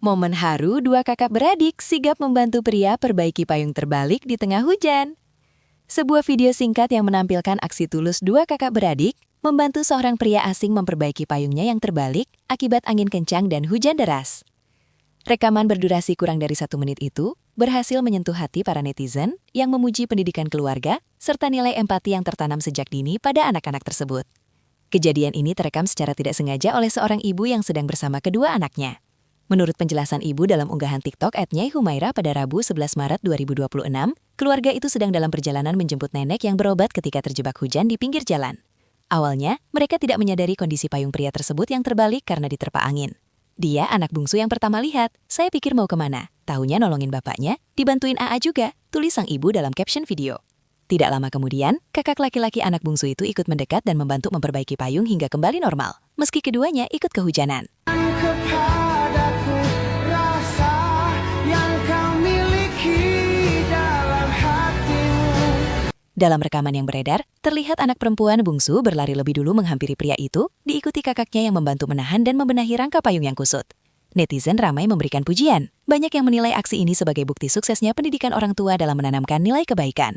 Momen haru dua kakak beradik sigap membantu pria perbaiki payung terbalik di tengah hujan. Sebuah video singkat yang menampilkan aksi tulus dua kakak beradik membantu seorang pria asing memperbaiki payungnya yang terbalik akibat angin kencang dan hujan deras. Rekaman berdurasi kurang dari 1 menit itu berhasil menyentuh hati para netizen yang memuji pendidikan keluarga serta nilai empati yang tertanam sejak dini pada anak-anak tersebut. Kejadian ini terekam secara tidak sengaja oleh seorang ibu yang sedang bersama kedua anaknya. Menurut penjelasan ibu dalam unggahan TikTok @nyaihumaira pada Rabu 11 Maret 2026, keluarga itu sedang dalam perjalanan menjemput nenek yang berobat ketika terjebak hujan di pinggir jalan. Awalnya, mereka tidak menyadari kondisi payung pria tersebut yang terbalik karena diterpa angin. Dia anak bungsu yang pertama lihat, saya pikir mau kemana. Tahunya nolongin bapaknya, dibantuin AA juga, tulis sang ibu dalam caption video. Tidak lama kemudian, kakak laki-laki anak bungsu itu ikut mendekat dan membantu memperbaiki payung hingga kembali normal, meski keduanya ikut kehujanan. Dalam rekaman yang beredar, terlihat anak perempuan bungsu berlari lebih dulu menghampiri pria itu, diikuti kakaknya yang membantu menahan dan membenahi rangka payung yang kusut. Netizen ramai memberikan pujian. Banyak yang menilai aksi ini sebagai bukti suksesnya pendidikan orang tua dalam menanamkan nilai kebaikan.